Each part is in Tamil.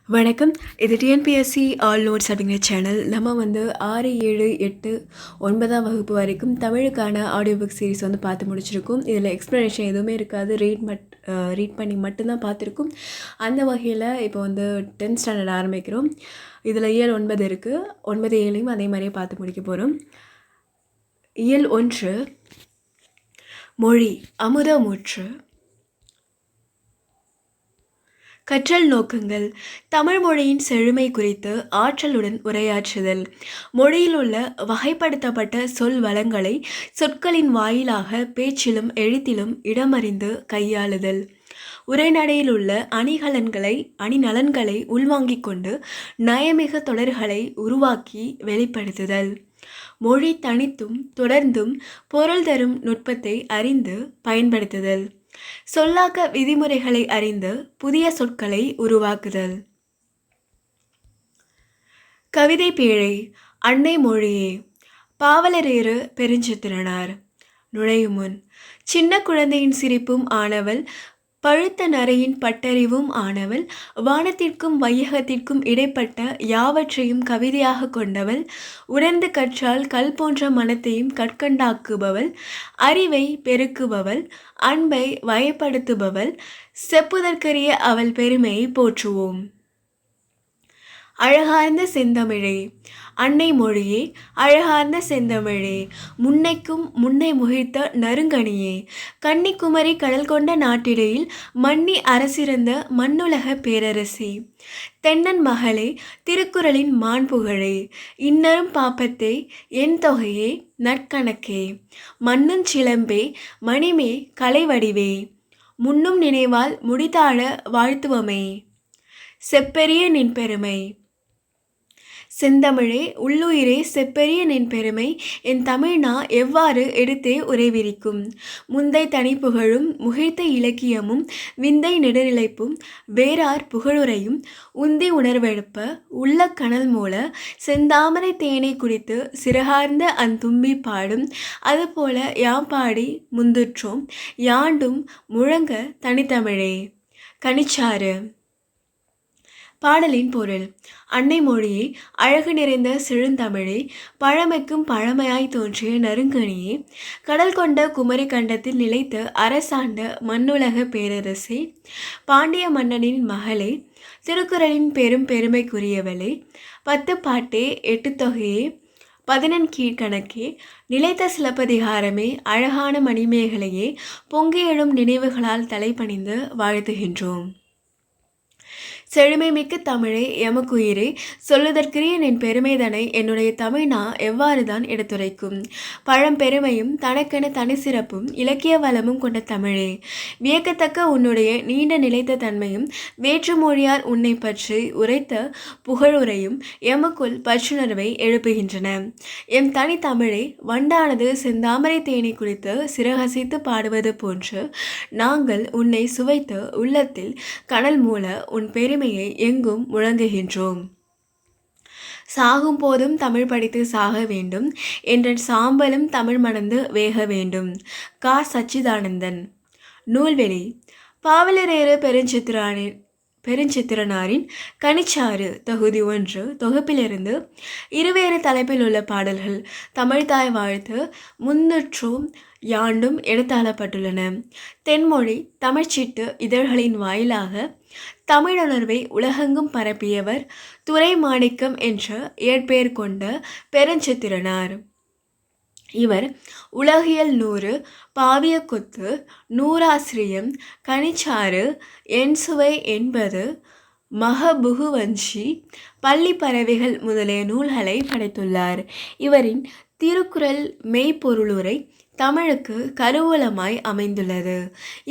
வணக்கம். இது டிஎன்பிஎஸ்சி ஆல் நோட்ஸ் அப்படிங்கிற சேனல். நம்ம 6, 7, 8, 9ஆம் வகுப்பு வரைக்கும் தமிழுக்கான ஆடியோ புக் சீரிஸ் பார்த்து முடிச்சிருக்கோம். இதில் எக்ஸ்ப்ளனேஷன் எதுவுமே இருக்காது. ரீட் பண்ணி மட்டும்தான் பார்த்துருக்கோம். அந்த வகையில் இப்போ 10th ஸ்டாண்டர்ட் ஆரம்பிக்கிறோம். இதில் இயல் 9 இருக்குது. 9, 7யும் அதே மாதிரியே பார்த்து முடிக்க போகிறோம். இயல் 1 மொழி அமுதமூற்று. கற்றல் நோக்கங்கள். தமிழ் மொழியின் செழுமை குறித்து ஆற்றலுடன் உரையாற்றுதல். மொழியில் உள்ள வகைப்படுத்தப்பட்ட சொல் வளங்களை சொற்களின் வாயிலாக பேச்சிலும் எழுத்திலும் இடமறிந்து கையாளுதல். உரைநடையில் உள்ள அணிநலன்களை உள்வாங்கிக் கொண்டு நயமிகு தொடர்களை உருவாக்கி வெளிப்படுத்துதல். மொழி தனித்தும் தொடர்ந்தும் பொருள் தரும் நுட்பத்தை அறிந்து பயன்படுத்துதல். சொல்லாக்க விதிமுறைகளை அறிந்து புதிய சொற்களை உருவாக்குதல். கவிதை பேழை. அன்னை மொழியே. பாவலரேறு பெருஞ்சித்திரனார். நுழையும் முன். சின்ன குழந்தையின் சிரிப்பும் ஆனவள், பழுத்த நரையின் பட்டறிவும் ஆனவள், வானத்திற்கும் வையகத்திற்கும் இடைப்பட்ட யாவற்றையும் கவிதையாக கொண்டவள், உணர்ந்து கற்றால் கல் போன்ற மனத்தையும் கற்கண்டாக்குபவள், அறிவை பெருக்குபவள், அன்பை வயப்படுத்துபவள், செப்புதற்கரிய அவள் பெருமையை போற்றுவோம். அழகார்ந்த செந்தமிழே. அன்னை மொழியே. அழகார்ந்த செந்தமிழே. முன்னை முகிழ்த்த நறுங்கனியே. கன்னிக்குமரி கடல் கொண்ட நாட்டிடையில் மன்னி அரசிறந்த மண்ணுலக பேரரசி. தென்னன் மகளே. திருக்குறளின் மாண்புகழே. இன்னரும் பாப்பத்தே. என் தொகையே. நற்கணக்கே. மண்ணுஞ் சிலம்பே. மணிமே. கலைவடிவே. முன்னும் நினைவால் முடிதாழ வாழ்த்துவமே. செப்பெரிய நின் பெருமை. செந்தமிழே. உள்ளுயிரே. செப்பெரிய நின் பெருமை என் தமிழ்னா எவ்வாறு எடுத்தே உரைவிரிக்கும். முந்தை தனிப்புகழும் முகிழ்த்த இலக்கியமும் விந்தை நெடுநிலைப்பும் வேறார் புகழுரையும் உந்தி உணர்வெழுப்ப உள்ள கனல் மூல செந்தாமரை தேனை குடித்து சிறகார்ந்த அந்தும்பி பாடும். அதுபோல யாம்பாடி முந்துற்றோம் யாண்டும் முழங்க தனித்தமிழே. கனிச்சாறு. பாடலின் பொருள். அன்னை மொழியே. அழகு நிறைந்த செழுந்தமிழே. பழமைக்கும் பழமையாய் தோன்றிய நறுங்கனியே. கடல் கொண்ட குமரி கண்டத்தில் நிலைத்து அரசாண்ட மண்ணுலக பேரரசே. பாண்டிய மன்னனின் மகளே. திருக்குறளின் பெருமைக்குரியவளே. 10 பாட்டே. 8 தொகையே. 11 கீழ்கணக்கே. நிலைத்த சிலப்பதிகாரமே. அழகான மணிமேகலையே. பொங்கி எழும் நினைவுகளால் தலைபணிந்து வாழ்த்துகின்றோம். செழுமை மிக்க தமிழே. எமக்குயிரே. சொல்லுதற்குரிய நின் பெருமைதனை என்னுடைய தமிழ்னா எவ்வாறு தான் எடுத்துரைக்கும். பழம்பெருமையும் தனக்கென தனி சிறப்பும் இலக்கிய வளமும் கொண்ட தமிழே. வியக்கத்தக்க உன்னுடைய நீண்ட நிலைத்த தன்மையும் வேற்று மொழியார் உன்னை பற்றி உரைத்த புகழுரையும் எமக்குள் பற்றுணர்வை எழுப்புகின்றன. எம் தனி தமிழே. வண்டானது செந்தாமரை தேனை குறித்து சிறகசைத்து பாடுவது போன்று நாங்கள் உன்னை சுவைத்து உள்ளத்தில் கனல் மூல உன் பெருமையை எங்கும் முழங்குகின்றோம். சாகும் போதும் தமிழ் படித்து சாக வேண்டும் என்ற சாம்பலும் தமிழ் மணந்து வேக வேண்டும். கா. சச்சிதானந்தன். நூல்வெளி. பாவலரேறு பெருஞ்சித்திரனாரின் கனிச்சாறு தொகுதி 1 தொகுப்பிலிருந்து இருவேறு தலைப்பில் உள்ள பாடல்கள் தமிழ்தாய் வாழ்த்து முன்னுற்றோம் யாண்டும் எடுத்தாளப்பட்டுள்ளன. தென்மொழி தமிழ்ச்சிட்டு இதழ்களின் வாயிலாக தமிழுணர்வை உலகெங்கும் பரப்பியவர் துரை மாணிக்கம் என்ற இயற்பெயர் கொண்ட பெருஞ்சித்திரனார். இவர் உலகியல் 100, பாவியக்கொத்து, நூறாசிரியம், கனிச்சாறு, என்சுவை 80, மகபுகுவஞ்சி, பள்ளி பறவைகள் முதலிய நூல்களை படைத்துள்ளார். இவரின் திருக்குறள் மெய்ப்பொருளுரை தமிழுக்கு கருவூலமாய் அமைந்துள்ளது.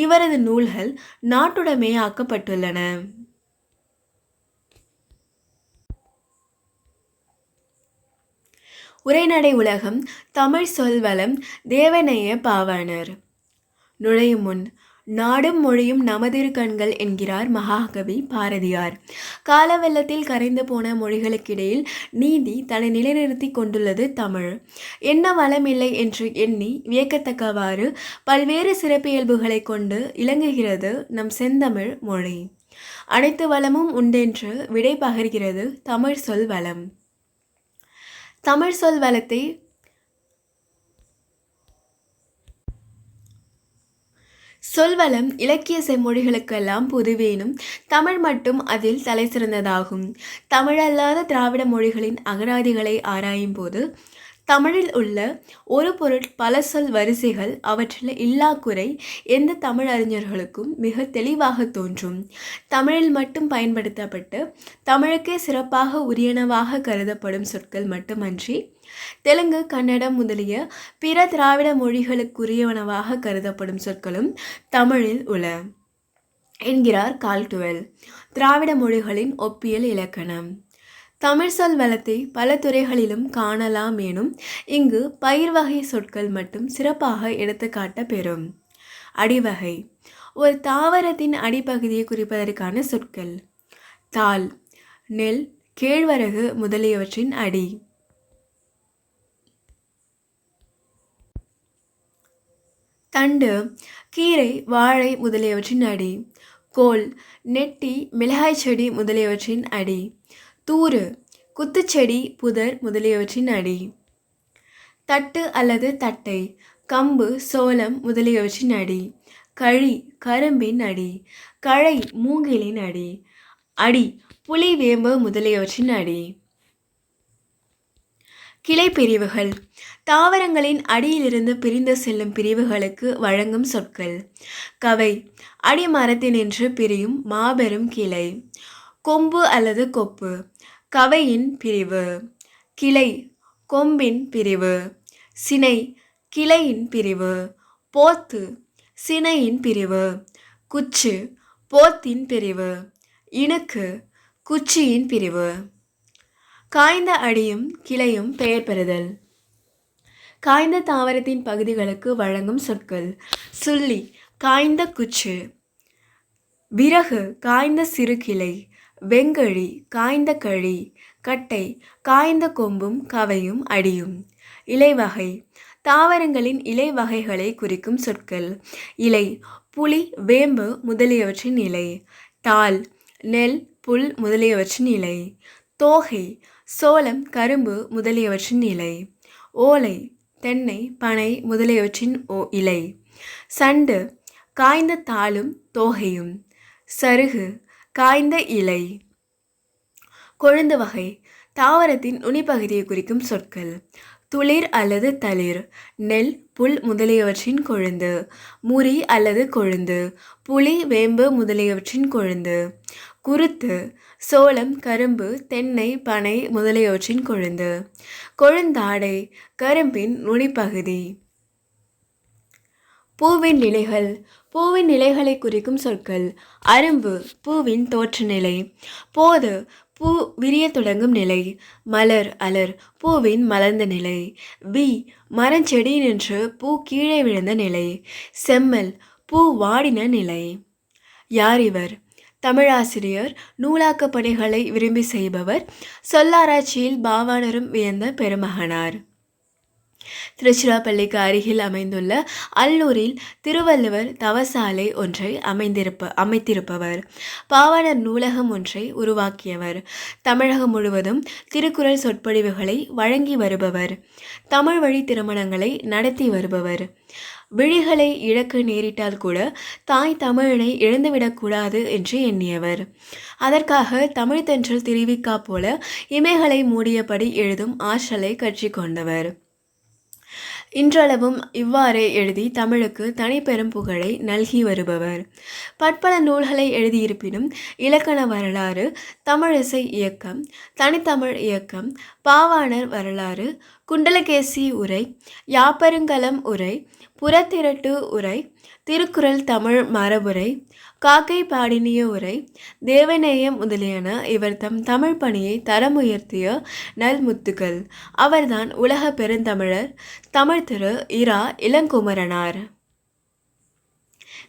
இவரது நூல்கள் நாட்டுடைமையாக்கப்பட்டுள்ளன. உரைநடை உலகம். தமிழ் சொல்வளம். தேவநேய பாவாணர். நுழையும் முன். நாடும் மொழியும் நமதிரு கண்கள் என்கிறார் மகாகவி பாரதியார். கால வெள்ளத்தில் கரைந்து போன மொழிகளுக்கிடையில் நீதி தன்னை நிலைநிறுத்தி கொண்டுள்ளது தமிழ். என்ன வளமில்லை என்று எண்ணி வியக்கத்தக்கவாறு பல்வேறு சிறப்பியல்புகளை கொண்டு இலங்குகிறது நம் செந்தமிழ் மொழி. அனைத்து வளமும் உண்டென்று விடை பகர்கிறது தமிழ் சொல் வளம். தமிழ் சொல் வளத்தை சொல்வளம் இலக்கிய செம்மொழிகளுக்கெல்லாம் பொதுவேனும் தமிழ் மட்டும் அதில் தலை சிறந்ததாகும். தமிழல்லாத திராவிட மொழிகளின் அகராதிகளை ஆராயும் போது தமிழில் உள்ள ஒரு பொருள் பல சொல் வரிசைகள் அவற்றில் இல்லா குறை எந்த தமிழ் அறிஞர்களுக்கும் மிக தெளிவாக தோன்றும். தமிழில் மட்டும் பயன்படுத்தப்பட்டு தமிழுக்கே சிறப்பாக உரியனவாக கருதப்படும் சொற்கள் மட்டுமன்றி தெலுங்கு, கன்னடம் முதலிய பிற திராவிட மொழிகளுக்குரியவனவாக கருதப்படும் சொற்களும் தமிழில் உள என்கிறார் கால்டுவெல். திராவிட மொழிகளின் ஒப்பியல் இலக்கணம். தமிழ் சொல் வளத்தை பல துறைகளிலும் காணலாம் எனும் இங்கு பயிர் வகை சொற்கள் மட்டும் சிறப்பாக எடுத்துக்காட்ட பெறும். அடிவகை ஒரு தாவரத்தின் அடிப்பகுதியை குறிப்பதற்கான சொற்கள். தாள் நெல், கேழ்வரகு முதலியவற்றின் அடி. தண்டு கீரை, வாழை முதலியவற்றின் அடி. கோல் நெட்டி, மிளகாய் செடி முதலியவற்றின் அடி. தூறு குத்துச்செடி, புதர் முதலியவற்றின் அடி. தட்டு அல்லது தட்டை கம்பு, சோளம் முதலியவற்றின் அடி. கழி கரும்பின் அடி. களை மூங்கிலின் அடி. அடி புலி, வேம்பு முதலியவற்றின் அடி. கிளை பிரிவுகள் தாவரங்களின் அடியிலிருந்து பிரிந்து செல்லும் பிரிவுகளுக்கு வழங்கும் சொற்கள். கவை அடிமரத்தினின்று பிரியும் மாபெரும் கிளை. கொம்பு அல்லது கொப்பு கவையின் பிரிவு. கிளை கொம்பின் பிரிவு. சினை கிளையின் பிரிவு. போத்து சினையின் பிரிவு. குச்சு போத்தின் பிரிவு. இணுக்கு குச்சியின் பிரிவு. காய்ந்த அடியும் கிளையும் பெயர் பெறுதல். காய்ந்த தாவரத்தின் பகுதிகளுக்கு வழங்கும் சொற்கள். சுள்ளி காய்ந்த குச்சு. விறகு காய்ந்த சிறு கிளை. வெங்கழி காய்ந்த கழி. கட்டை காய்ந்த கொம்பும் கவையும் அடியும். இலைவகை தாவரங்களின் இலை வகைகளை குறிக்கும் சொற்கள். இலை புளி, வேம்பு முதலியவற்றின் இலை. தாள் நெல், புல் முதலியவற்றின் இலை. தோகை சோளம், கரும்பு முதலியவற்றின் இலை. ஓலை தென்னை, பனை முதலியவற்றின் இலை. சண்டு காய்ந்த தாளும் தோகையும். சருகு காய்ந்த இலை. கொழுந்து வகை தாவரத்தின் நுனிப்பகுதியை குறிக்கும் சொற்கள். துளிர் அல்லது தளிர் நெல், புல் முதலியவற்றின் கொழுந்து. முறி அல்லது கொழுந்து புளி, வேம்பு முதலியவற்றின் கொழுந்து. குருத்து சோளம், கரும்பு, தென்னை, பனை முதலியவற்றின் கொழுந்து. கொழுந்தாடை கரும்பின் நுனிப்பகுதி. பூவின் நிலைகள் பூவின் நிலைகளை குறிக்கும் சொற்கள். அரும்பு பூவின் தோற்ற நிலை. போது பூ விரிய தொடங்கும் நிலை. மலர் அலர் பூவின் மலர்ந்த நிலை. வி மரஞ்செடி நின்று பூ கீழே விழுந்த நிலை. செம்மல் பூ வாடின நிலை. யார் இவர்? தமிழாசிரியர், நூலாக்க பணிகளை விரும்பி செய்பவர், சொல்லாராய்ச்சியில் பாவாணரும் வியந்த பெருமகனார். திருச்சிராப்பள்ளிக்கு அருகில் அமைந்துள்ள அல்லூரில் திருவள்ளுவர் தவசாலை ஒன்றை அமைத்திருப்பவர். பாவாணர் நூலகம் ஒன்றை உருவாக்கியவர். தமிழகம் முழுவதும் திருக்குறள் சொற்பொழிவுகளை வழங்கி வருபவர். தமிழ் வழி திருமணங்களை நடத்தி வருபவர். விழிகளை இழக்க நேரிட்டால் கூட தாய் தமிழனை இழந்துவிடக்கூடாது என்று எண்ணியவர். அதற்காக தமிழ் தென்றல் திருவிக்கா போல இமைகளை மூடியபடி எழுதும் ஆற்றலை கற்றுக்கொண்டவர். இன்றளவும் இவ்வாறே எழுதி தமிழுக்கு தனிப்பெரும் புகழை நல்கி வருபவர். பற்பல நூல்களை எழுதியிருப்பினும் இலக்கண வரலாறு, தமிழிசை இயக்கம், தனித்தமிழ் இயக்கம், பாவாணர் வரலாறு, குண்டலகேசி உரை, யாப்பருங்கலம் உரை, புறத்திரட்டு உரை, திருக்குறள் தமிழ் மரபுரை, காக்கை பாடினிய உரை, தேவநேயம் முதலியன இவர் தம் தமிழ் பணியை தரமுயர்த்திய நல்முத்துக்கள். அவர்தான் உலக பெருந்தமிழர் தமிழ் திரு இரா இளங்குமரனார்.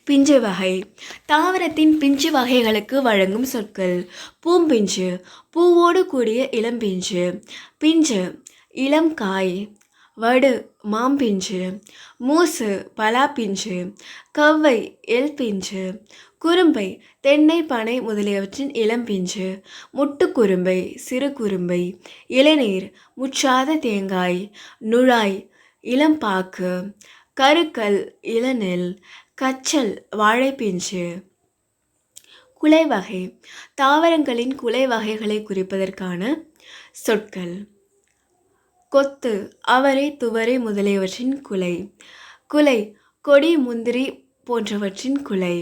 பிஞ்சு வகை தாவரத்தின் பிஞ்சு வகைகளுக்கு வழங்கும் சொற்கள். பூம்பிஞ்சு பூவோடு கூடிய இளம்பிஞ்சு. பிஞ்சு இளம் காய். வடு மாம்பிஞ்சு. மூசு பலாப்பிஞ்சு. கவ்வை எல் பிஞ்சு. குறும்பை தென்னை பனை முதலியவற்றின் இளம்பிஞ்சு. முட்டுக்குறும்பை சிறு குறும்பை. இளநீர் முற்றாத தேங்காய். நுழாய் இளம்பாக்கு. கருக்கல் இளநெல். கச்சல் வாழைப்பிஞ்சு. குலை வகை தாவரங்களின் குலை வகைகளை குறிப்பதற்கான சொற்கள். கொத்து அவரை துவரை முதலியவற்றின் குலை. குலை கொடி முந்திரி போன்றவற்றின் குலை.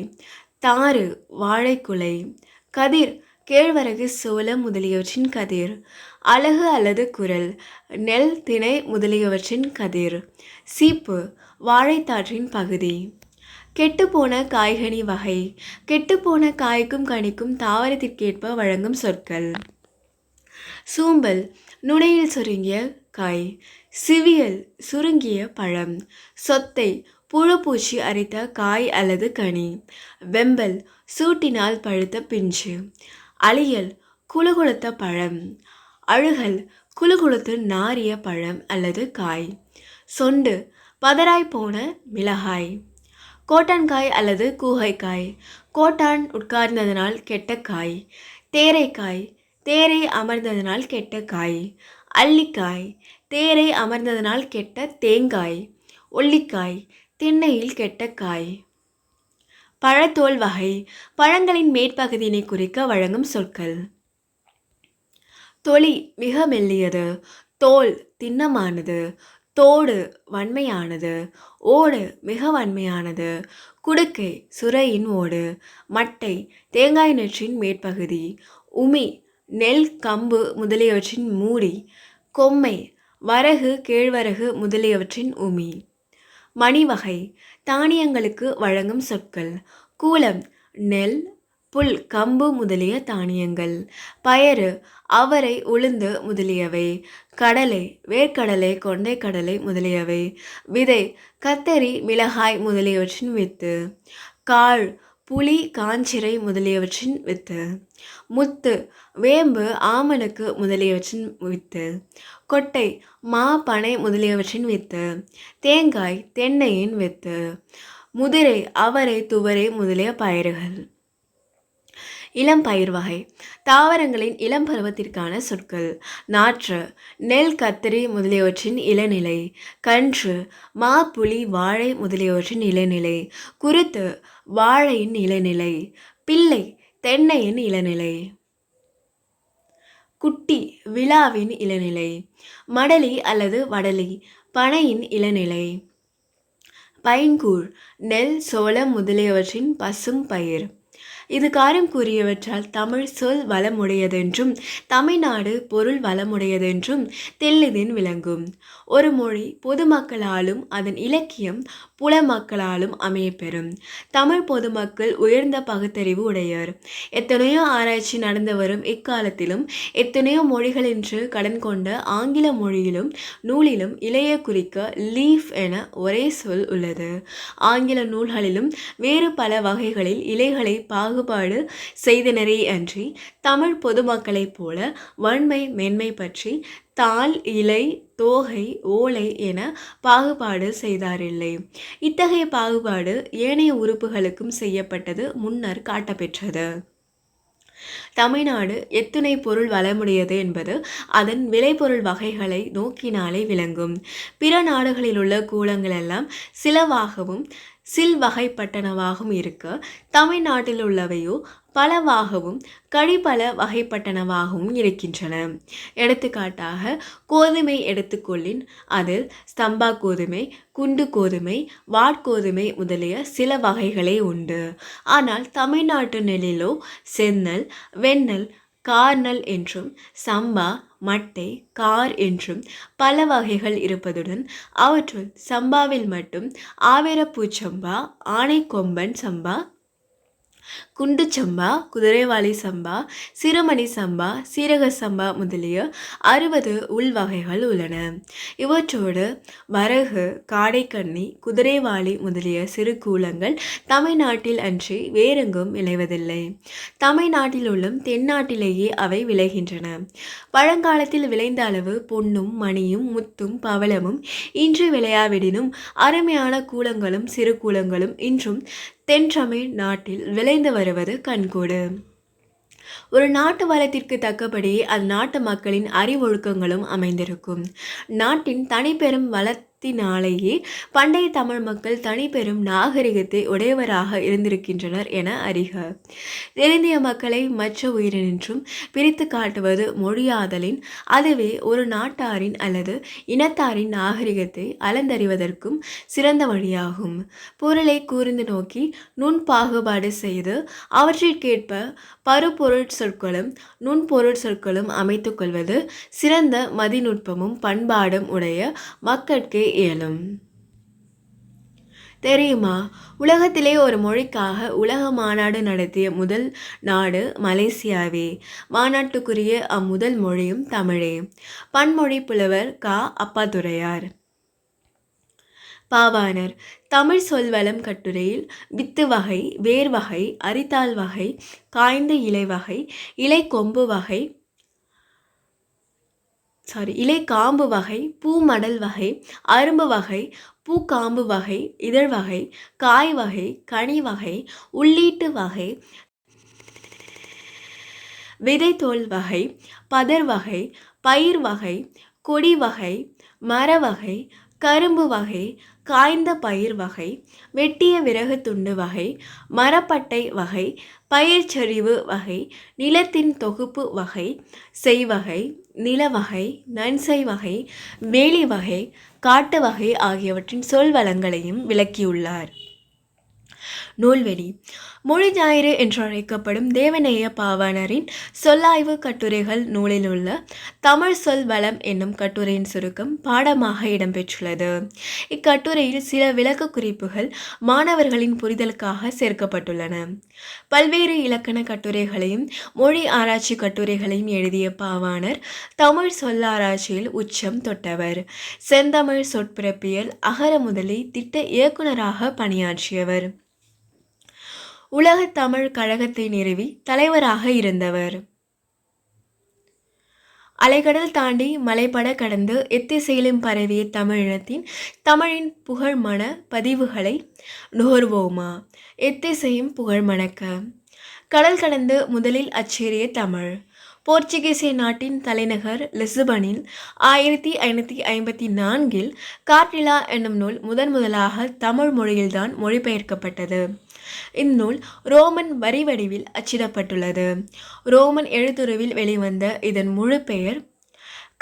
தாறு வாழைக்குலை. கதிர் கேழ்வரகு சோளம் முதலியவற்றின் கதிர். அலகு அல்லது குரல் நெல் திணை முதலியவற்றின் கதிர். சீப்பு வாழைத்தாற்றின் பகுதி. கெட்டுப்போன காய்கனி வகை கெட்டுப்போன காய்க்கும் கனிக்கும் தாவரத்திற்கேற்ப வழங்கும் சொற்கள். சூம்பல் நுனியில் சுருங்கிய காய். சிவியல் சுருங்கிய பழம். சொத்தை புழுப்பூச்சி அரித்த காய் அல்லது கனி. வெம்பல் சூட்டினால் பழுத்த பிஞ்சு. அழியல் குளுகுளுத்த பழம். அழுகல் குளுகுளுத்து நாறிய பழம் அல்லது காய். சொண்டு பதராய் போன மிளகாய். கோட்டான்காய் அல்லது கூகைக்காய். கோட்டான் உட்கார்ந்ததனால் கெட்ட காய். தேரைக்காய் தேரை அமர்ந்ததனால் கெட்ட காய். அல்லிக்காய் தேரை அமர்ந்ததனால் கெட்ட தேங்காய். ஒல்லிக்காய் திண்ணையில் கெட்ட காய். பழத்தோல் வகை பழங்களின் மேற்பகுதியினை குறிக்க வழங்கும் சொற்கள். தொளி மிக மெல்லியது. தோல் திண்ணமானது. தோடு வன்மையானது. ஓடு மிக வன்மையானது. குடுக்கை சுரையின் ஓடு. மட்டை தேங்காய் நற்றின் மேற்பகுதி. உமி நெல் கம்பு முதலியவற்றின் மூடி. கொம்மை வரகு கேழ்வரகு முதலியவற்றின் உமி. மணிவகை தானியங்களுக்கு வழங்கும் சொற்கள். கூலம் நெல் புல் கம்பு முதலிய தானியங்கள். பயறு அவரை உளுந்து முதலியவை. கடலை வேர்க்கடலை கொண்டைக்கடலை முதலியவை. விதை கத்தரி மிளகாய் முதலியவற்றின் வித்து. காள் புளி காஞ்சிரை முதலியவற்றின் வித்து. முத்து வேம்பு ஆமணக்கு முதலியவற்றின் வித்து. கொட்டை மா பனை முதலியவற்றின் வித்து. தேங்காய் தென்னையின் வித்து. முதிரை அவரை துவரை முதலிய பயிர்கள். இளம் பயிர் வகை தாவரங்களின் இளம் பருவத்திற்கான சொற்கள். நாற்று நெல் கத்திரி முதலியவற்றின் இளநிலை. கன்று மா புளி வாழை முதலியவற்றின் இளநிலை. குருத்து வாழையின் இளநிலை. பிள்ளை தென்னையின் இளநிலை. குட்டி விழாவின் இளநிலை. மடலி அல்லது வடலி பனையின் இளநிலை. பைங்கூழ் நெல் சோளம் முதலியவற்றின் பசும் பயிர். இது காரம் கூறியவற்றால் தமிழ் சொல் வளமுடையதென்றும் தமிழ்நாடு பொருள் வளமுடையதென்றும் தெளிதின் விளங்கும். ஒரு மொழி பொதுமக்களாலும் அதன் இலக்கியம் புலமக்களாலும் அமையப்பெறும். தமிழ் பொதுமக்கள் உயர்ந்த பகுத்தறிவு உடையர். எத்தனையோ ஆராய்ச்சி நடந்து வரும் இக்காலத்திலும் எத்தனையோ மொழிகள் என்று கடன் கொண்ட ஆங்கில மொழியிலும் நூலிலும் இலைய குறிக்க லீஃப் என ஒரே சொல் உள்ளது. ஆங்கில நூல்களிலும் வேறு பல வகைகளில் இலைகளை பாகுபாடு செய்தனரே அன்றி தமிழ் பொதுமக்களைப் போல வன்மை மென்மை பற்றி தாள் இலை தோகை ஓலை என பாகுபாடு செய்தாரில்லை. இத்தகைய பாகுபாடு ஏனைய உறுப்புகளுக்கும் செய்யப்பட்டது முன்னர் காட்டப்பெற்றது. தமிழ்நாடு எத்துணை பொருள் வளமுடையது என்பது அதன் விளைபொருள் வகைகளை நோக்கினாலே விளங்கும். பிற நாடுகளில் உள்ள கூலங்கள் எல்லாம் சிலவாகவும் சில்வகைப்பட்டனவாகவும் இருக்க தமிழ்நாட்டில் உள்ளவையோ பலவாகவும் கழிபல வகைப்பட்டனவாகவும் இருக்கின்றன. எடுத்துக்காட்டாக கோதுமை எடுத்துக்கொள்ளின் அதில் ஸ்தம்பா கோதுமை குண்டு கோதுமை வாட்கோதுமை முதலிய சில வகைகளே உண்டு. ஆனால் தமிழ்நாட்டு நெல்லிலோ செந்நெல் வெண்ணெல் கார்நெல் என்றும் சம்பா மட்டை கார் என்றும் பல வகைகள் இருப்பதுடன் அவற்றுள் சம்பாவில் மட்டும் ஆவேரப்பூச்சம்பா ஆனைக்கொம்பன் சம்பா குண்டு சம்பா குதிரைவாலி சம்பா சிறுமணி சம்பா சீரக சம்பா முதலிய 60 உள்வகைகள் உள்ளன. இவற்றோடு வரகு காடைக்கண்ணி குதிரைவாலி முதலிய சிறு கூலங்கள் தமிழ்நாட்டில் அன்றி வேறெங்கும் விளைவதில்லை. தமிழ்நாட்டில் உள்ளும் தென்னாட்டிலேயே அவை விளைகின்றன. பழங்காலத்தில் விளைந்த அளவு பொன்னும் மணியும் முத்தும் பவளமும் இன்று விளையாவிடினும் அருமையான கூலங்களும் சிறு கூலங்களும் இன்றும் தென்றமிழ் நாட்டில் விளைந்து வருவது கண்கூடு. ஒரு நாட்டு வளத்திற்கு தக்கபடி அந்நாட்டு மக்களின் அறிவொழுக்கங்களும் அமைந்திருக்கும். நாட்டின் தனிப்பெரும் வளத்தினாலேயே பண்டைய தமிழ் மக்கள் தனிப்பெரும் நாகரிகத்தை உடையவராக இருந்திருக்கின்றனர் என அறிக. தென்னிந்திய மக்களை மற்ற உயிரினின்றும் பிரித்து காட்டுவது மொழியாதலின் அதுவே ஒரு நாட்டாரின் அல்லது இனத்தாரின் நாகரிகத்தை அளந்தறிவதற்கும் சிறந்த வழியாகும். பொருளை கூர்ந்து நோக்கி நுண் பாகுபாடு செய்து அவற்றிற்கேற்ப பருப்பொருட் சொற்களும் நுண்பொருட் சொற்களும் அமைத்துக் கொள்வது சிறந்த மதிநுட்பமும் பண்பாடும் உடைய மக்கட்கே இயலும். தெரியுமா, உலகத்திலே ஒரு மொழிக்காக உலக மாநாடு நடத்திய முதல் நாடு மலேசியாவே. மாநாட்டுக்குரிய அம்முதல் மொழியும் தமிழே. பன்மொழி புலவர் கா. அப்பாத்துரையார். பாவாணர் தமிழ் சொல்வளம் கட்டுரையில் வித்து வகை, வேர் வகை, அரித்தாள் வகை, காய்ந்த இலை வகை, இலை கொம்பு வகை இலை காம்பு வகை, பூமடல் வகை, அரும்பு வகை, பூக்காம்பு வகை, இதழ் வகை, காய் வகை, கனி வகை, உள்ளீட்டு வகை, விதைத்தோல் வகை, பதர் வகை, பயிர் வகை, கொடி வகை, மர வகை, கரும்பு வகை, காய்ந்த பயிர் வகை, வெட்டிய விறகு துண்டு வகை, மரப்பட்டை வகை, பயிர்ச்சரிவு வகை, நிலத்தின் தொகுப்பு வகை, செய்வகை, நிலவகை, நன்செய் வகை, வேலி வகை, காட்டு வகை ஆகியவற்றின் சொல் வளங்களையும் விளக்கியுள்ளார். நூல்வெளி மொழி ஞாயிறு என்றழைக்கப்படும் தேவநேய பாவாணரின் சொல்லாய்வு கட்டுரைகள் நூலில் உள்ள தமிழ் சொல் வளம் என்னும் கட்டுரையின் சுருக்கம் பாடமாக இடம்பெற்றுள்ளது. இக்கட்டுரையில் சில விளக்க குறிப்புகள் மாணவர்களின் புரிதலுக்காக சேர்க்கப்பட்டுள்ளன. பல்வேறு இலக்கண கட்டுரைகளையும் மொழி ஆராய்ச்சி கட்டுரைகளையும் எழுதிய பாவாணர் தமிழ் சொல்லாராய்ச்சியில் உச்சம் தொட்டவர். செந்தமிழ் சொற்பிறப்பியல் அகர முதலி திட்ட இயக்குநராக பணியாற்றியவர். உலகத் தமிழ் கழகத்தை நிறுவி தலைவராக இருந்தவர். அலைகடல் தாண்டி மலைப்பட கடந்து எத்திசையிலும் பரவிய தமிழினத்தின் தமிழின் புகழ் மன பதிவுகளை நுகர்வோமா. எத்திசையும் புகழ் மணக்க. கடல் கடந்து முதலில் அச்சேறிய தமிழ். போர்ச்சுகீசிய நாட்டின் தலைநகர் லிஸ்பனில் 1554 கார்டிலா என்னும் நூல் முதலாக தமிழ் மொழியில்தான் மொழிபெயர்க்கப்பட்டது. இந்நூல் ரோமன் வரி வடிவில் அச்சிடப்பட்டுள்ளது. ரோமன் எழுத்துருவில் வெளிவந்த இதன் முழு பெயர்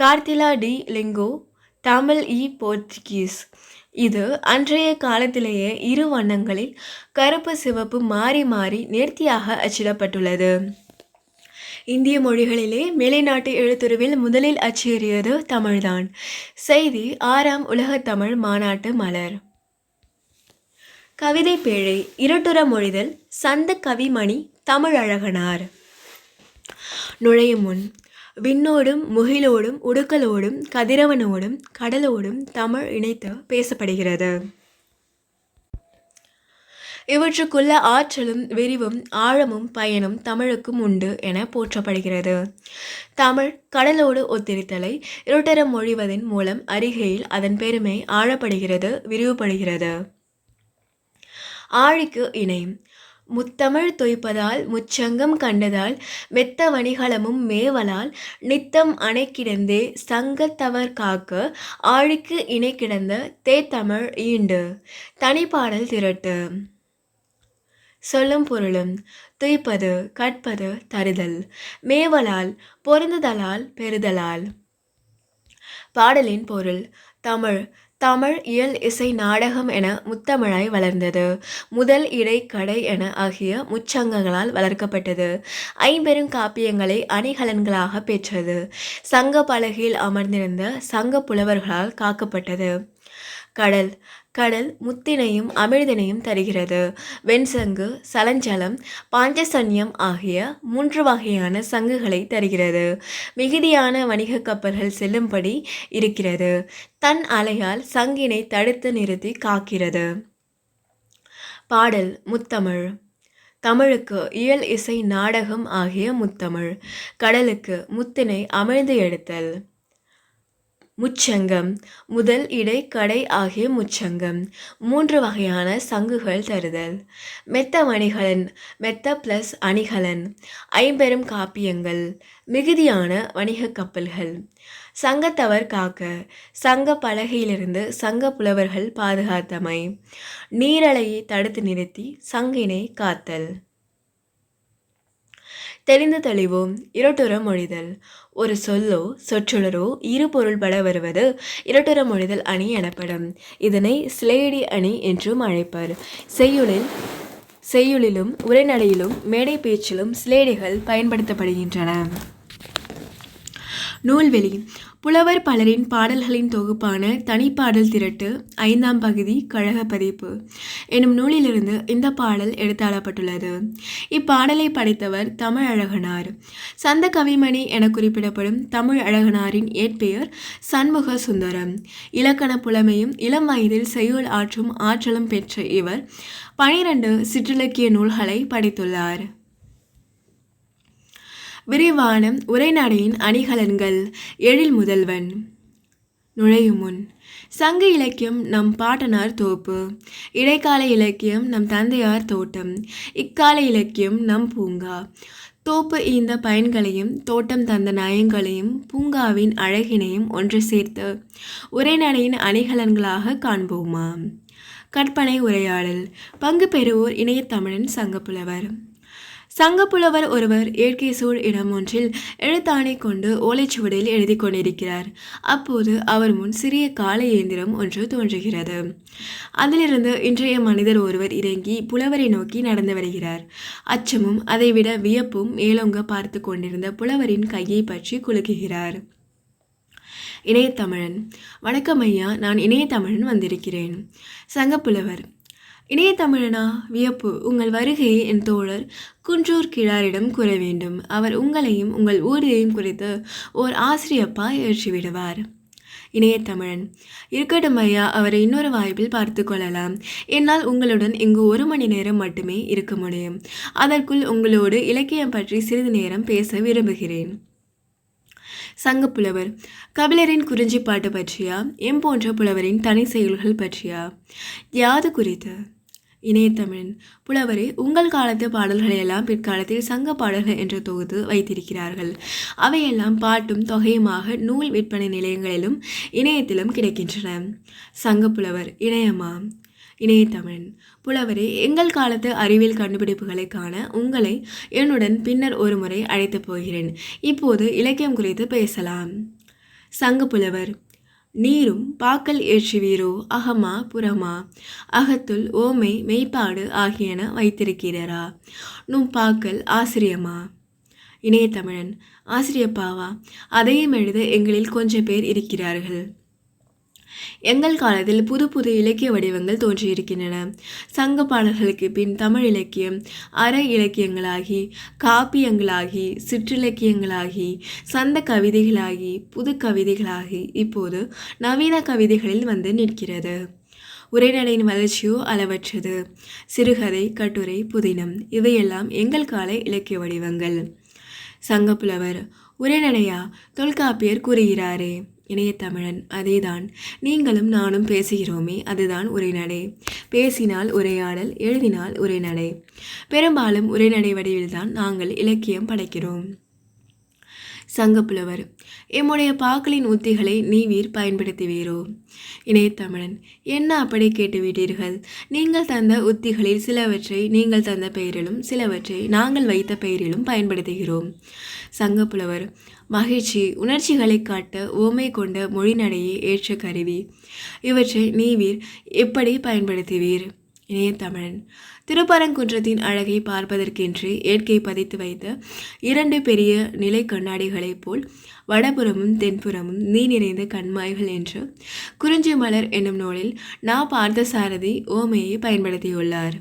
கார்டிலா டி லிங்கோ தமிழ் போர்ச்சுகீஸ். இது அன்றைய காலத்திலேயே இரு வண்ணங்களில் கருப்பு சிவப்பு மாறி மாறி நேர்த்தியாக அச்சிடப்பட்டுள்ளது. இந்திய மொழிகளிலே மேலைநாட்டு எழுத்துருவில் முதலில் அச்சேறியது தமிழ்தான். செய்தி 6ஆம் உலகத்தமிழ் மாநாட்டு மலர். கவிதை பேழை இருட்டுற மொழிதல் சந்த கவிமணி தமிழழகனார். நுழையும் முன் விண்ணோடும் முகிலோடும் உடுக்கலோடும் கதிரவனோடும் கடலோடும் தமிழ் இணைத்து பேசப்படுகிறது. இவற்றுக்குள்ள ஆற்றலும் விரிவும் ஆழமும் பயனும் தமிழுக்கும் உண்டு என போற்றப்படுகிறது. தமிழ் கடலோடு ஒத்திருத்தலை இருட்டற மொழிவதன் மூலம் அறிகையில் அதன் பெருமை ஆழப்படுகிறது, விரிவுபடுகிறது. ஆழிக்கு இணை முத்தமிழ் தொய்ப்பதால் முச்சங்கம் கண்டதால் மெத்த வணிகளமும் மேவலால் நித்தம் அணை கிடந்தே சங்கத்தவர் காக்க ஆழிக்கு இணை கிடந்த தேத்தமிழ் ஈண்டு தனிப்பாடல் திரட்டு. சொல்லும் பொருளும் துய்ப்பது கற்பது தருதல் மேவலால் பொருந்துதலால் பெறுதலால். பாடலின் பொருள் தமிழ் தமிழ் இயல் இசை நாடகம் என முத்தமிழாய் வளர்ந்தது. முதல் இடை கடை என ஆகிய முச்சங்கங்களால் வளர்க்கப்பட்டது. ஐம்பெரும் காப்பியங்களை அணிகலன்களாக பெற்றது. சங்க பலகையில் அமர்ந்திருந்த சங்க புலவர்களால் காக்கப்பட்டது. கடல் கடல் முத்தினையும் அமிழ்தினையும் தருகிறது. வெண்சங்கு சலஞ்சலம் பாஞ்சசன்யம் ஆகிய 3 வகையான சங்குகளை தருகிறது. மிகுதியான வணிக கப்பல்கள் செல்லும்படி இருக்கிறது. தன் அலையால் சங்கினை தடுத்து நிறுத்தி காக்கிறது. பாடல் முத்தமிழ். தமிழுக்கு இயல் இசை நாடகம் ஆகிய முத்தமிழ். கடலுக்கு முத்தினை அமிழ்ந்து எடுத்தல். முச்சங்கம் முதல் இடை கடை ஆகிய முச்சங்கம். 3 வகையான சங்குகள் தருதல். மெத்த வணிகலன் மெத்த பிளஸ் அணிகலன். ஐம்பெரும் காப்பியங்கள். மிகுதியான வணிகக் கப்பல்கள். சங்கத்தவர் காக்க சங்க பலகையிலிருந்து சங்க புலவர்கள் பாதுகாத்தமை. நீரலையை தடுத்து நிறுத்தி சங்கினை காத்தல். தெளிந்து தெளிவோம். இரட்டுற மொழிதல். ஒரு சொல்லோ சொற்றொடரோ இரு பொருள்பட வருவது இரட்டுற மொழிதல் அணி எனப்படும். இதனை சிலேடி அணி என்றும் அழைப்பர். செய்யுளிலும் உரைநடையிலும் மேடை பேச்சிலும் சிலேடிகள் பயன்படுத்தப்படுகின்றன. நூல்வெளி புலவர் பலரின் பாடல்களின் தொகுப்பான தனிப்பாடல் திரட்டு 5ஆம் பகுதி கழக பதிப்பு எனும் நூலிலிருந்து இந்த பாடல் எடுத்தாளப்பட்டுள்ளது. இப்பாடலை படைத்தவர் தமிழழகனார். சந்த கவிமணி என குறிப்பிடப்படும் தமிழழகனாரின் இயற்பெயர் சண்முக சுந்தரம். இலக்கண புலமையும் இளம் வயதில் செய்யுள் ஆற்றும் ஆற்றலும் பெற்ற இவர் 12 சிற்றிலக்கிய நூல்களை படைத்துள்ளார். விரிவான உரைநடையின் அணிகலன்கள். எழில் முதல்வன். நுழையும் முன். சங்க இலக்கியம் நம் பாட்டனார் தோப்பு. இடைக்கால இலக்கியம் நம் தந்தையார் தோட்டம். இக்கால இலக்கியம் நம் பூங்கா. தோப்பு ஈந்த பயன்களையும் தோட்டம் தந்த நயங்களையும் பூங்காவின் அழகினையும் ஒன்று சேர்த்து உரைநடையின் அணிகலன்களாக காண்போமா? கற்பனை உரையாடல். பங்கு பெறுவோர் இணையத்தமிழன் சங்கப்புலவர். சங்கப்புலவர் ஒருவர் இயற்கை சூழ் இடம் ஒன்றில் எழுத்தாணை கொண்டு ஓலைச்சுவடியில் எழுதி கொண்டிருக்கிறார். அப்போது அவர் முன் சிறிய கால இயந்திரம் ஒன்று தோன்றுகிறது. அதிலிருந்து இன்றைய மனிதர் ஒருவர் இறங்கி புலவரை நோக்கி நடந்து வருகிறார். அச்சமும் அதைவிட வியப்பும் மேலோங்க பார்த்து கொண்டிருந்த புலவரின் கையை பற்றி குலுக்குகிறார். இணையத்தமிழன். வணக்கம் ஐயா, நான் இணையத்தமிழன் வந்திருக்கிறேன். சங்கப்புலவர். இணையத்தமிழனா? வியப்பு. உங்கள் வருகையை என் தோழர் குன்றூர் கிழாரிடம் கூற வேண்டும். அவர் உங்களையும் உங்கள் ஊரையும் குறித்து ஓர் ஆசிரியப்பா ஏற்றிவிடுவார். இணையத்தமிழன். இருக்கட்டும் ஐயா, அவரை இன்னொரு வாய்ப்பில் பார்த்து கொள்ளலாம். என்னால் உங்களுடன் இங்கு 1 மணி நேரம் மட்டுமே இருக்க முடியும். அதற்குள் உங்களோடு இலக்கியம் பற்றி சிறிது நேரம் பேச விரும்புகிறேன். சங்கப்புலவர். கபிலரின் குறிஞ்சிப்பாட்டு பற்றியா? போன்ற புலவரின் தனி செயல்கள் பற்றியா? யாது குறித்து? இணையத்தமிழன். புலவரே, உங்கள் காலத்து பாடல்களையெல்லாம் பிற்காலத்தில் சங்க பாடல்கள் என்று தொகுத்து வைத்திருக்கிறார்கள். அவையெல்லாம் பாட்டும் தொகையுமாக நூல் விற்பனை நிலையங்களிலும் இணையத்திலும் கிடைக்கின்றன. சங்கப்புலவர். இணையமா? இணையத்தமிழன். புலவரே, எங்கள் காலத்து அறிவியல் கண்டுபிடிப்புகளை காண உங்களை என்னுடன் பின்னர் ஒரு முறை அழைத்து போகிறேன். இப்போது இலக்கியம் குறித்து பேசலாம். சங்கப்புலவர். நீரும் பாக்கல் ஏற்றுவீரோ? அகமா புறமா? அகத்துள் ஓமை மெய்ப்பாடு ஆகியன வைத்திருக்கிறா? நும் பாக்கல் ஆசிரியமா? இணையத்தமிழன். ஆசிரியப்பாவா? அதையும் எழுத எங்களில் கொஞ்சம் பேர் இருக்கிறார்கள். எங்கள் காலத்தில் புது புது இலக்கிய வடிவங்கள் தோன்றியிருக்கின்றன. சங்க பாடல்களுக்கு பின் தமிழ் இலக்கியம் அற இலக்கியங்களாகி காப்பியங்களாகி சிற்றிலக்கியங்களாகி சந்த கவிதைகளாகி புது கவிதைகளாகி இப்போது நவீன கவிதைகளில் வந்து நிற்கிறது. உரைநடையின் வளர்ச்சியோ அளவற்றது. சிறுகதை, கட்டுரை, புதினம் இவையெல்லாம் எங்கள் கால இலக்கிய வடிவங்கள். சங்கப்புலவர். உரைநடையா? தொல்காப்பியர் கூறுகிறாரே. இணையத்தமிழன். அதேதான், நீங்களும் நானும் பேசுகிறோமே, அதுதான் உரைநடை. பேசினால் உரையாடல், எழுதினால் உரைநடை. பெரும்பாலும் உரைநடை வடிவில்தான் நாங்கள் இலக்கியம் படைக்கிறோம். சங்கப்புலவர். எம்முடைய பாக்களின் உத்திகளை நீவீர் பயன்படுத்துவீரோ? இணையத்தமிழன். என்ன அப்படி கேட்டுவிட்டீர்கள்? நீங்கள் தந்த உத்திகளில் சிலவற்றை நீங்கள் தந்த பெயரிலும் சிலவற்றை நாங்கள் வைத்த பெயரிலும் பயன்படுத்துகிறோம். சங்கப்புலவர். மகிழ்ச்சி, உணர்ச்சிகளை காட்ட ஓமை கொண்ட மொழிநடையை ஏற்ற கருவி. இவற்றை நீவீர் எப்படி பயன்படுத்துவீர்? இணையத்தமிழன். திருப்பரங்குன்றத்தின் அழகை பார்ப்பதற்கென்று இயற்கை பதித்து வைத்த 2 பெரிய நிலை கண்ணாடிகளைப் போல் வடபுறமும் தென்புறமும் நீர் நிறைந்த கண்மாய்கள் என்று குறிஞ்சி மலர் என்னும் நூலில் பார்த்த சாரதி ஓமையை பயன்படுத்தியுள்ளார்.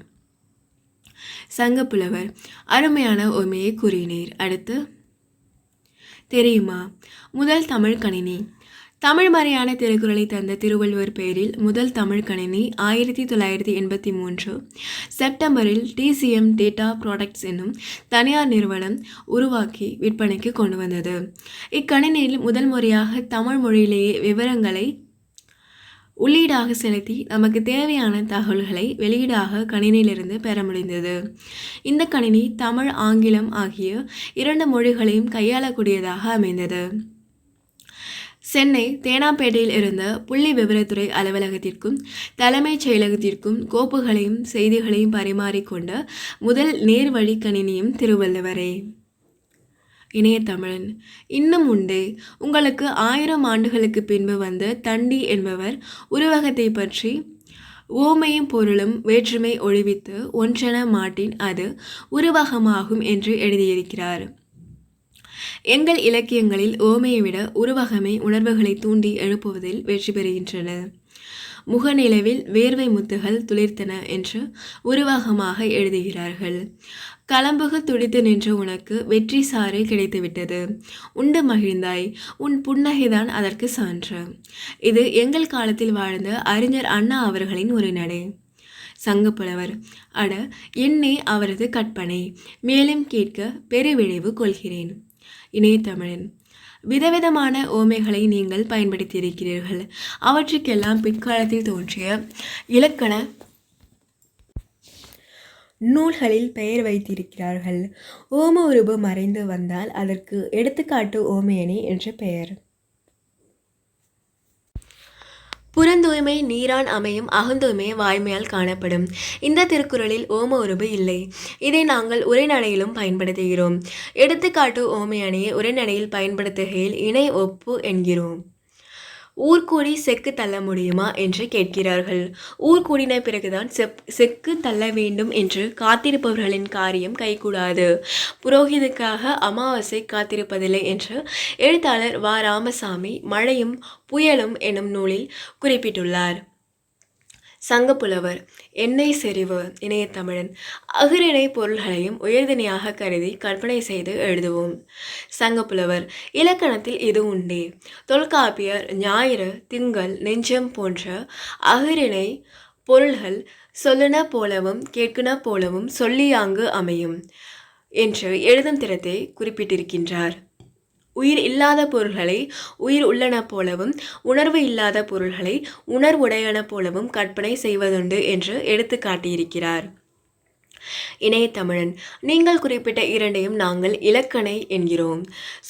சங்கப்புலவர். அருமையான ஓமையை கூறினீர். அடுத்து. தெரியுமா? முதல் தமிழ் கணினி. தமிழ் மறையான திருக்குறளை தந்த திருவள்ளுவர் பெயரில் முதல் தமிழ் கணினி 1983 செப்டம்பரில் டிசிஎம் டேட்டா ப்ராடக்ட்ஸ் என்னும் தனியார் நிறுவனம் உருவாக்கி விற்பனைக்கு கொண்டு வந்தது. இக்கணினியில் முதல் முறையாக தமிழ் மொழியிலேயே விவரங்களை உள்ளீடாக செலுத்தி நமக்கு தேவையான தகவல்களை வெளியீடாக கணினியிலிருந்து பெற முடிந்தது. இந்த கணினி தமிழ், ஆங்கிலம் ஆகிய 2 மொழிகளையும் கையாளக்கூடியதாக அமைந்தது. சென்னை தேனாம்பேட்டையில் இருந்த புள்ளி விவரத்துறை அலுவலகத்திற்கும் தலைமைச் செயலகத்திற்கும் கோப்புகளையும் செய்திகளையும் பரிமாறிக்கொண்ட முதல் நேர்வழி கணினியும் திருவள்ளுவரே. இணையத்தமிழன். இன்னும் உண்டு. உங்களுக்கு 1000 ஆண்டுகளுக்கு பின்பு வந்த தண்டி என்பவர் உருவகத்தை பற்றி ஓமையும் பொருளும் வேற்றுமை ஒழிவித்து ஒன்றென மாட்டின் அது உருவகமாகும் என்று எழுதியிருக்கிறார். எங்கள் இலக்கியங்களில் ஓமையை விட உருவகமே உணர்வுகளை தூண்டி எழுப்புவதில் வெற்றி பெறுகின்றன. முகநிலவில் வேர்வை முத்துகள் துளிர்த்தன என்று உருவகமாக எழுதுகிறார்கள். களம்புக துடித்து நின்ற உனக்கு வெற்றி சாறு கிடைத்துவிட்டது, உண்டு மகிழ்ந்தாய், உன் புன்னகைதான் அதற்கு சான்று. இது எங்கள் காலத்தில் வாழ்ந்த அறிஞர் அண்ணா அவர்களின் ஒரு நடை. சங்கப்புலவர். அட, என்னே அவரது கற்பனை, மேலும் கேட்க பெருவிழைவு கொள்கிறேன். இணையத்தமிழன். விதவிதமான ஓமைகளை நீங்கள் பயன்படுத்தியிருக்கிறீர்கள். அவற்றுக்கெல்லாம் பிற்காலத்தில் தோன்றிய இலக்கண நூல்களில் பெயர் வைத்திருக்கிறார்கள். ஓம உருபு மறைந்து வந்தால் அதற்கு எடுத்துக்காட்டு ஓமையணி என்ற பெயர். புறந்தூய்மை நீரான் அமையும், அகந்தூய்மை வாய்மையால் காணப்படும். இந்த திருக்குறளில் ஓம உருபு இல்லை. இதை நாங்கள் உரைநடையிலும் பயன்படுத்துகிறோம். எடுத்துக்காட்டு ஓமையணியை உரைநடையில் பயன்படுத்துகையில் இணை ஒப்பு என்கிறோம். ஊர்கூடி செக்கு தள்ள முடியுமா என்று கேட்கிறார்கள். ஊர் கூடின பிறகுதான் செக்கு தள்ள வேண்டும் என்று காத்திருப்பவர்களின் காரியம் கைகூடாது. புரோகிதுக்காக அமாவாசை காத்திருப்பதில்லை என்று எழுத்தாளர் வ. ராமசாமி மழையும் புயலும் எனும் நூலில் குறிப்பிட்டுள்ளார். சங்கப்புலவர். எண்ணெய் செறிவு. இணையத்தமிழன். அகிரிணை பொருள்களையும் உயர்திணையாக கருதி கற்பனை செய்து எழுதுவோம். சங்கப்புலவர். இலக்கணத்தில் இது உண்டே. தொல்காப்பியர் ஞாயிறு, திங்கள், நெஞ்சம் போன்ற அகிரிணை பொருள்கள் சொல்லுன போலவும் கேட்குன போலவும் சொல்லியாங்கு அமையும் என்று எழுதும் திறத்தை குறிப்பிட்டிருக்கின்றார். உயிர் இல்லாத பொருள்களை உயிர் உள்ளன போலவும் உணர்வு இல்லாத பொருள்களை உணர்வுடையன போலவும் கற்பனை செய்வதுண்டு என்று எடுத்து காட்டியிருக்கிறார். இணையத்தமிழன். நீங்கள் குறிப்பிட்ட இரண்டையும் நாங்கள் இலக்கணை என்கிறோம்.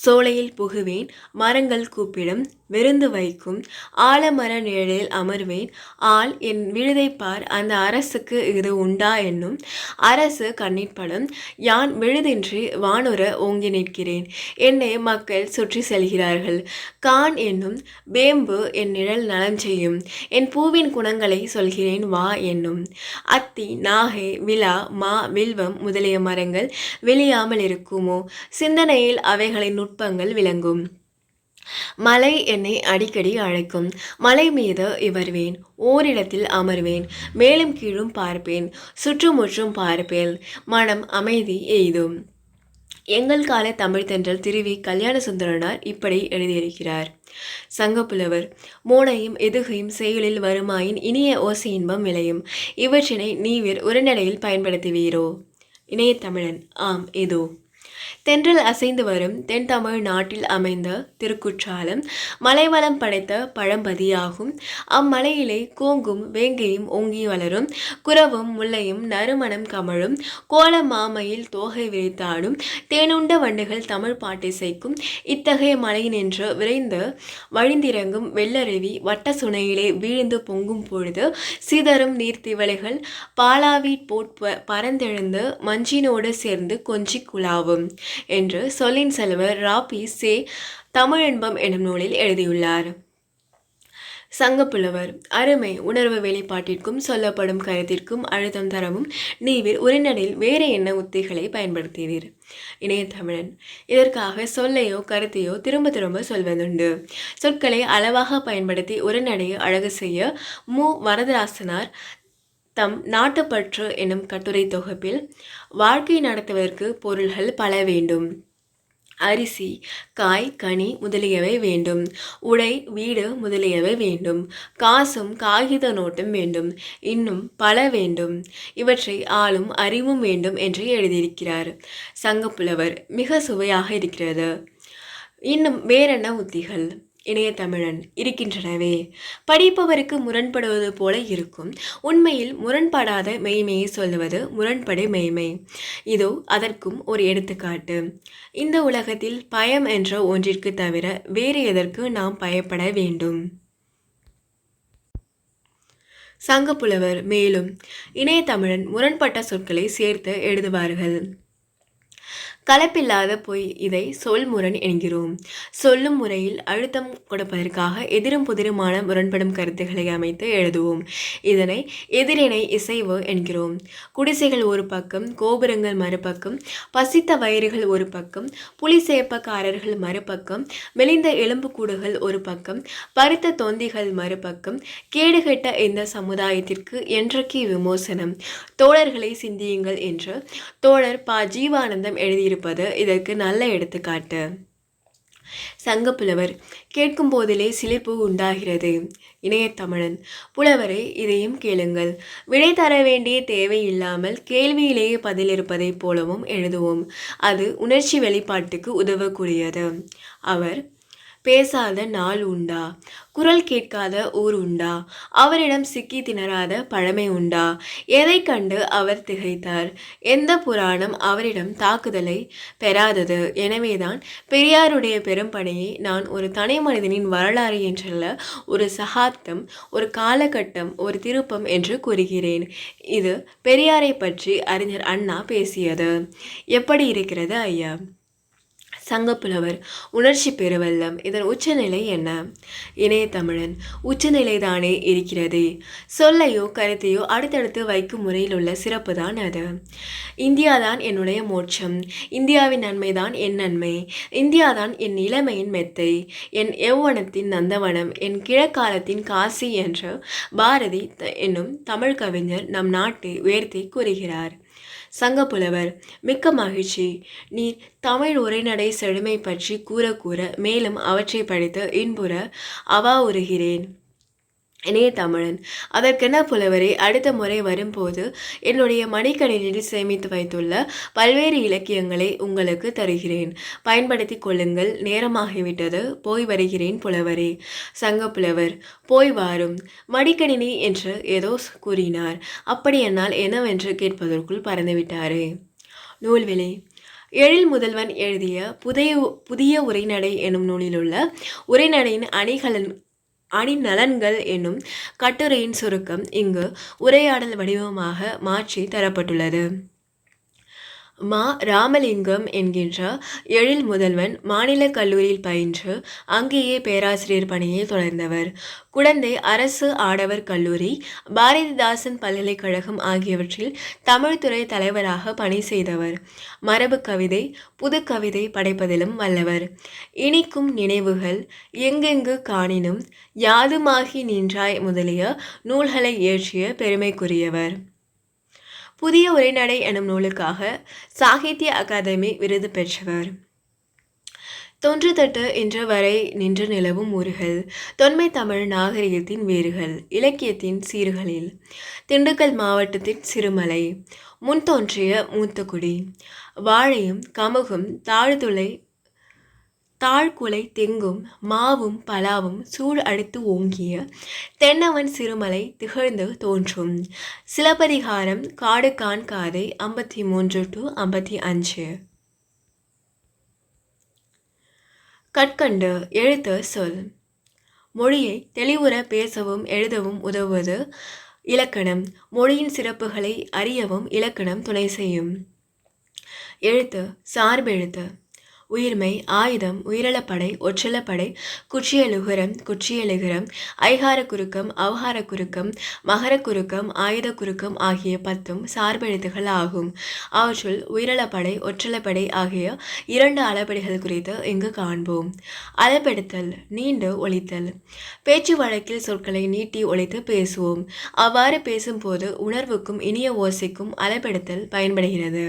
சோலையில் புகுவேன், மரங்கள் கூப்பிடும், விருந்து வைக்கும், ஆலமர நிழலில் அமர்வேன், ஆள் என் விழுதை பார், அந்த அரசுக்கு இது உண்டா என்னும், அரசு கண்ணிற்படும், யான் விழுதின்றி வானுற ஓங்கி நிற்கிறேன், என்னை மக்கள் சுற்றி செல்கிறார்கள், கான் என்னும் வேம்பு என் நிழல் நலம் செய்யும், என் பூவின் குணங்களை சொல்கிறேன் வா என்னும், அத்தி, நாகை, விழா, மா, வில்வம் முதலிய மரங்கள் வெளியாமல் இருக்குமோ, சிந்தனையில் அவைகளின் நுட்பங்கள் விளங்கும். மலை என்னை அடிக்கடி அழைக்கும், மலை மீது இவர்வேன், ஓரிடத்தில் அமர்வேன், மேலும் கீழும் பார்ப்பேன், சுற்றுமுற்றும் பார்ப்பேன், மனம் அமைதி எய்தும். எங்கள் கால தமிழ் தென்றல் திருவி கல்யாண சுந்தரனார் இப்படி எழுதியிருக்கிறார். சங்கப்புலவர். மோனையும் எதுகையும் செயலில் வருமாயின் இனிய ஓசை இன்பம் விளையும், இவற்றினை நீவிர் உரைநடையில் பயன்படுத்துவீரோ. இணையத்தமிழன். ஆம், இதோ. தென்றல் அசைந்து வரும் தென் தமிழ் நாட்டில் அமைந்த திருக்குற்றாலம் மலைவளம் படைத்த பழம்பதியாகும். அம்மலையிலே கோங்கும் வேங்கையும் ஓங்கி வளரும், குரவும் முல்லையும் நறுமணம் கமழும், கோல மாமையில் தோகை விரித்தாடும், தேனுண்ட வண்டுகள் தமிழ் பாட்டிசைக்கும். இத்தகைய மலை நின்று விரைந்து வழிந்திறங்கும் வெள்ளருவி வட்ட சுனையிலே வீழ்ந்து பொங்கும் பொழுது சிதறும் நீர்த்திவளைகள் பாலாவி போட் பரந்தெழுந்து மஞ்சினோடு சேர்ந்து கொஞ்சி குழாவும் என்று சொல்லின் செல்வர் ராபி சே தமிழின்பம் எனும் நூலில் எழுதியுள்ளார். சங்கப்புலவர். அருமை. உணர்வு வெளிப்பாட்டிற்கும் சொல்லப்படும் கருத்திற்கும் அழுத்தம் தரவும் நீவிர் உரைநடையில் வேறு என்ன உத்திகளை பயன்படுத்துவீர். இணையத்தமிழன். இதற்காக சொல்லையோ கருத்தையோ திரும்ப திரும்ப சொல்வதுண்டு. சொற்களை அளவாக பயன்படுத்தி உரைநடையை அழகு செய்ய மு. வரதராசனார் தம் நாட்டுப்பற்று எனும் கட்டுரை தொகுப்பில் வாழ்க்கை நடத்துவதற்கு பொருள்கள் பல வேண்டும், அரிசி, காய், கனி முதலியவை வேண்டும். உடை, வீடு முதலியவை வேண்டும். காசும் காகித நோட்டும் வேண்டும். இன்னும் பல வேண்டும். இவற்றை ஆளும் அறிவும் வேண்டும் என்று எழுதியிருக்கிறார் சங்கப்புலவர். மிக சுவையாக இருக்கிறது. இன்னும் வேறென்ன உத்திகள்? இணைய தமிழன். இருக்கின்றனவே. படிப்பவருக்கு முரண்படுவது போல இருக்கும். உண்மையில் முரண்படாத மெய்மையை சொல்லுவது முரண்படு மெய்மை. இதோ அதற்கும் ஒரு எடுத்துக்காட்டு. இந்த உலகத்தில் பயம் என்ற ஒன்றிற்கு தவிர வேறு எதற்கு நாம் பயப்பட வேண்டும்? சங்கப்புலவர். மேலும் இணைய தமிழன் முரண்பட்ட சொற்களை சேர்த்து எழுதுவார்கள். கலப்பில்லாத பொய், இதை சொல்முரண் என்கிறோம். சொல்லும் முறையில் அழுத்தம் கொடுப்பதற்காக எதிரும் புதிருமான முரண்படும் கருத்துக்களை அமைத்து எழுதுவோம். இதனை எதிரிணை இசைவு என்கிறோம். குடிசைகள் ஒரு பக்கம், கோபுரங்கள் மறுபக்கம், பசித்த வயிறுகள் ஒரு பக்கம், புலி சேப்பக்காரர்கள் மறுபக்கம், மெலிந்த எலும்புக்கூடுகள் ஒரு பக்கம், பருத்த தொந்திகள் மறுபக்கம். கேடுகெட்ட இந்த சமுதாயத்திற்கு என்றைக்கு விமோசனம்? தோழர்களை சிந்தியுங்கள் என்று தோழர் ப. ஜீவானந்தம் எழுதியிருப்பது இதற்கு நல்ல எடுத்துக்காட்டு. சங்கப்புலவர். கேட்கும் போதிலே சிலிர்ப்பு உண்டாகிறது. இணைய தமிழன். புலவரை, இதையும் கேளுங்கள். விடை தர வேண்டிய தேவை இல்லாமல் கேள்வியிலேயே பதில் இருப்பதைப் போலவும் எழுதுவோம். அது உணர்ச்சி வெளிப்பாட்டுக்கு உதவக்கூடியது. அவர். பேசாத நாள் உண்டா? குரல் கேட்காத ஊர் உண்டா? அவரிடம் சிக்கி திணறாத பழமை உண்டா? எதை கண்டு அவர் திகைத்தார்? எந்த புராணம் அவரிடம் தாக்குதலை பெறாதது? எனவேதான் பெரியாருடைய பெரும்படையை நான் ஒரு தனி மனிதனின் வரலாறு என்றல்ல, ஒரு சகாப்தம், ஒரு காலகட்டம், ஒரு திருப்பம் என்று கூறுகிறேன். இது பெரியாரை பற்றி அறிஞர் அண்ணா பேசியது. எப்படி இருக்கிறது ஐயா? சங்கப்புலவர். உணர்ச்சி பெருவெள்ளம். இதன் உச்சநிலை என்ன? இணைய தமிழன். உச்சநிலைதானே இருக்கிறதே. சொல்லையோ கருத்தையோ அடுத்தடுத்து வைக்கும் முறையில் உள்ள சிறப்பு தான் அது. இந்தியாதான் என்னுடைய மோட்சம். இந்தியாவின் நன்மைதான் என் நன்மை. இந்தியாதான் என் இளமையின் மெத்தை, என் யௌவனத்தின் நந்தவனம், என் கிழக்காலத்தின் காசி என்று பாரதி என்னும் தமிழ் கவிஞர் நம் நாட்டை உயர்த்தி கூறுகிறார். சங்கப்புலவர். மிக்க மகிழ்ச்சி. நீர் தமிழ் உரைநடை செழுமை பற்றி கூற கூற மேலும் அவற்றை படித்து இன்புற அவாவுறுகிறேன். இணைய தமிழன். அதற்கென்ன புலவரே, அடுத்த முறை வரும்போது என்னுடைய மடிக்கணினியில் சேமித்து வைத்துள்ள பல்வேறு இலக்கியங்களை உங்களுக்கு தருகிறேன். பயன்படுத்தி கொள்ளுங்கள். நேரமாகிவிட்டது. போய் வருகிறேன் புலவரே. சங்கப்புலவர். போய் வாரும். மடிக்கணினி என்று ஏதோ கூறினார். அப்படி என்னால் என்னவென்று கேட்பதற்குள் பறந்துவிட்டாரே. நூல்விலை. எழில் முதல்வன் எழுதிய புதிய உரைநடை எனும் நூலிலுள்ள உரைநடையின் அணிநலன்கள் என்னும் கட்டுரையின் சுருக்கம் இங்கு உரையாடல் வடிவமாக மாற்றி தரப்பட்டுள்ளது. மா. ராமலிங்கம் என்கின்ற எழில் முதல்வன் மாநில கல்லூரியில் பயின்று அங்கேயே பேராசிரியர் பணியை தொடர்ந்தவர். குடந்தை அரசு ஆடவர் கல்லூரி, பாரதிதாசன் பல்கலைக்கழகம் ஆகியவற்றில் தமிழ்துறை தலைவராக பணி செய்தவர். மரபு கவிதை, புது கவிதை படைப்பதிலும் வல்லவர். இனிக்கும் நினைவுகள், எங்கெங்கு காணினும், யாதுமாகி நின்றாய் முதலிய நூல்களை இயற்றிய பெருமைக்குரியவர். புதிய உரைநடை எனும் நூலுக்காக சாகித்ய அகாதமி விருது பெற்றவர். தொன்றுதொட்டு இன்று வரை நின்று நிலவும் ஊர்கள், தொன்மை தமிழ் நாகரிகத்தின் வேர்கள், இலக்கியத்தின் சீர்களில். திண்டுக்கல் மாவட்டத்தின் சிறுமலை, முன் தோன்றிய மூத்தக்குடி. வாழையும் கமுகும் தாழ்குலை தெங்கும் மாவும் பலாவும் சூழ் அடுத்து ஓங்கிய தென்னவன் சிறுமலை திகழ்ந்து தோன்றும். சிலப்பதிகாரம் காடு கான் காதை 53-55. கற்கண்டு. எழுத்து சொல். மொழியை தெளிவுற பேசவும் எழுதவும் உதவுவது இலக்கணம். மொழியின் சிறப்புகளை அறியவும் இலக்கணம் துணை செய்யும். எழுத்து. சார்பெழுத்து. உயிர்மை, ஆயுதம், உயிரளப்படை, ஒற்றளப்படை, குற்றியலுகரம், குற்றியலுகரம், ஐகார குறுக்கம், அவகார குறுக்கம், மகர குறுக்கம், ஆயுத குறுக்கம் ஆகிய 10 சார்பெழுத்துகள் ஆகும். அவற்றுள் உயிரளப்படை, ஒற்றளப்படை ஆகிய 2 அளபடிகள் குறித்து இங்கு காண்போம். அளபெடுத்தல். நீண்டு ஒலித்தல். பேச்சு வழக்கில் சொற்களை நீட்டி ஒலித்து பேசுவோம். அவ்வாறு பேசும்போது உணர்வுக்கும் இனிய ஓசைக்கும் அளபெடுத்தல் பயன்படுகிறது.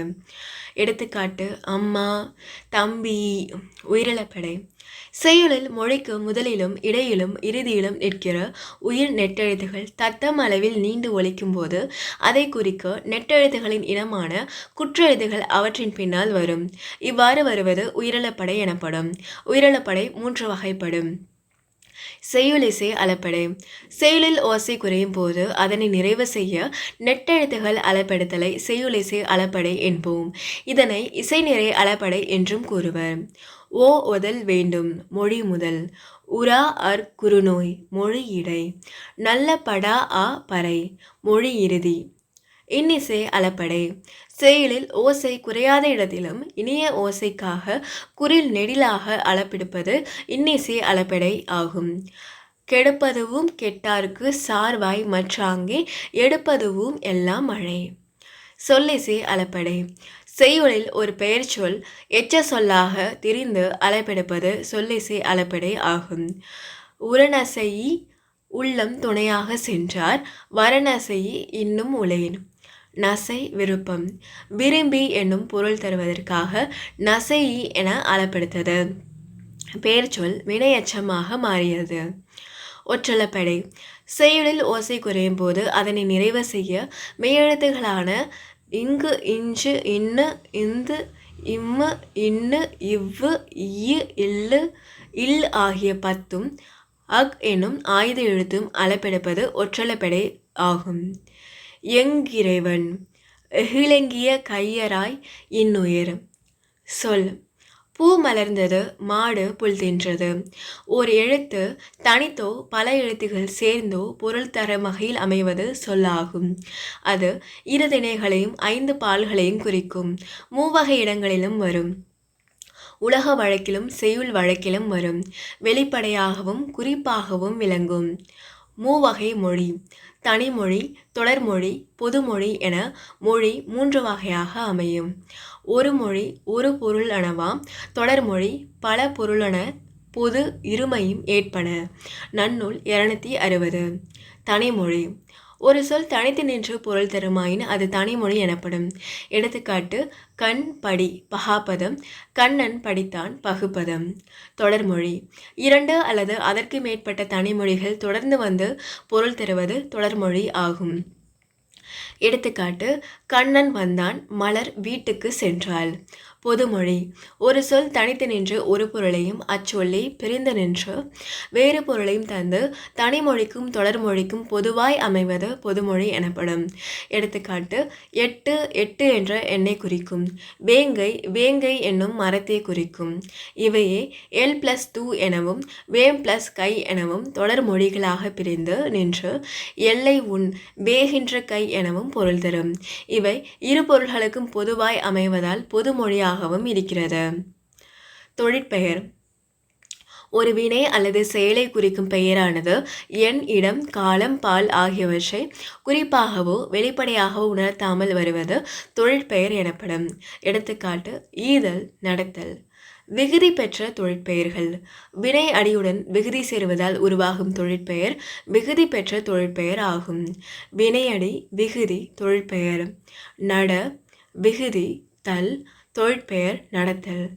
எடுத்துக்காட்டு அம்மா, தம்பி. உயிரிழப்படை. செய்யுளில் மொழிக்கு முதலிலும் இடையிலும் இறுதியிலும் நிற்கிற உயிர் நெட்டெழுத்துகள் தத்தம் அளவில் நீண்டு ஒலிக்கும் போது அதை குறிக்க நெட்டெழுத்துகளின் இனமான குற்றெழுத்துகள் அவற்றின் பின்னால் வரும். இவ்வாறு வருவது உயிரிழப்படை எனப்படும். உயிரிழப்படை 3 வகைப்படும். செய்யுளிசை அளப்படை. செய்யுளில் ஓசை குறையும் போது அதனை நிறைவு செய்ய நெட்டெழுத்துகள் அளப்பெடுத்தலை செய்யுளிசை அளப்படை என்போம். இதனை இசைநிறை அளப்படை என்றும் கூறுவர். ஓ ஒதல் வேண்டும் மொழி முதல். உரா அர் குறுநோய் மொழி இடை. நல்ல படா ஆ பறை மொழி இறுதி. இன்னிசை அளப்படை. செய்யுளில் ஓசை குறையாத இடத்திலும் இனிய ஓசைக்காக குறில் நெடிலாக அளப்பெடுப்பது இன்னிசை அளப்படை ஆகும். கெடுப்பதுவும் கெட்டார்க்கு சார்வாய் மற்றாங்கே எடுப்பதுவும் எல்லாம் மழை. சொல்லிசை அளப்படை. செய்யுளில் ஒரு பெயர் சொல் எச்ச சொல்லாக திரிந்து அளப்பெடுப்பது சொல்லிசை அளப்படை ஆகும். உரநசையி உள்ளம் துணையாக சென்றார் வரணசையி இன்னும் உளையின். நசை விருப்பம். விரும்பி என்னும் பொருள் தருவதற்காக நசையி என அளப்பெடுத்தது. பெயர் சொல் வினையச்சமாக மாறியது. ஒற்றளப்படை. செய்யுளில் ஓசை குறையும் போது அதனை நிறைவு செய்ய மெய்யெழுத்துகளான இங்கு, இஞ்சு, இன்னு, இந்து, இம்மு, இன்னு, இவ்வு, இய்யு, இல்லு, இல் ஆகிய 10ம் அக் என்னும் ஆயுத எழுத்தும் அளப்பெடுப்பது ஒற்றளப்படை ஆகும். எங்கிறைவன். எகிழங்கிய கையராய் இன்னுயிர். சொல். பூ மலர்ந்தது மாடு புல் தின்றது. ஓர் எழுத்து தனித்தோ பல எழுத்துகள் சேர்ந்தோ பொருள் தரும் வகையில் அமைவது சொல்லாகும். அது இரு திணைகளையும் 5 பால்களையும் குறிக்கும். 3 வகை இடங்களிலும் வரும். உலக வழக்கிலும் செய்யுள் வழக்கிலும் வரும். வெளிப்படையாகவும் குறிப்பாகவும் விளங்கும். 3 வகை மொழி. தனிமொழி, தொடர்மொழி, பொதுமொழி என மொழி 3 வகையாக அமையும். ஒரு மொழி ஒரு பொருளனவாம். தொடர்மொழி பல பொருளன பொது இருமையும் ஏற்பன. நன்னூல் 260. தனிமொழி. ஒரு சொல் தனித்து நின்று பொருள் தருமாயின் அது தனிமொழி எனப்படும். எடுத்துக்காட்டு கண் படி பகாபதம், கண்ணன் படித்தான் பகுபதம். தொடர்மொழி. 2 அல்லது அதற்கு மேற்பட்ட தனிமொழிகள் தொடர்ந்து வந்து பொருள் தருவது தொடர்மொழி ஆகும். எடுத்துக்காட்டு கண்ணன் வந்தான் மலர் வீட்டுக்கு சென்றாள். பொதுமொழி. ஒரு சொல் தனித்து நின்று ஒரு பொருளையும் அச்சொல்லை பிரிந்து நின்று வேறு பொருளையும் தந்து தனிமொழிக்கும் தொடர்மொழிக்கும் பொதுவாய் அமைவது பொதுமொழி எனப்படும். எடுத்துக்காட்டு 8 8 என்ற எண்ணை குறிக்கும். வேங்கை வேங்கை என்னும் மரத்தை குறிக்கும். இவையே L+2 எனவும் வேம் + கை எனவும் தொடர்மொழிகளாக பிரிந்து நின்று எல்லை உன் வேகின்ற கை எனவும் பொருள் தரும். இவை இரு பொருள்களுக்கும் பொதுவாய் அமைவதால் பொதுமொழியாகவும் இருக்கிறது. தொழிற்பெயர். ஒரு வினை அல்லது செயலை குறிக்கும் பெயரானது எண், இடம், காலம், பால் ஆகியவற்றை குறிப்பாகவோ வெளிப்படையாகவோ உணர்த்தாமல் வருவது தொழிற்பெயர் எனப்படும். எடுத்துக்காட்டு ஈதல் நடத்தல். விகுதி பெற்ற தொழிற்பெயர்கள். வினை அடியுடன் விகுதி சேருவதால் உருவாகும் தொழிற்பெயர் விகுதி பெற்ற தொழிற்பெயர் ஆகும். வினையடி விகுதி தொழிற்பெயர். நட விகுதி தல் தொழிற்பெயர் நடத்தல்.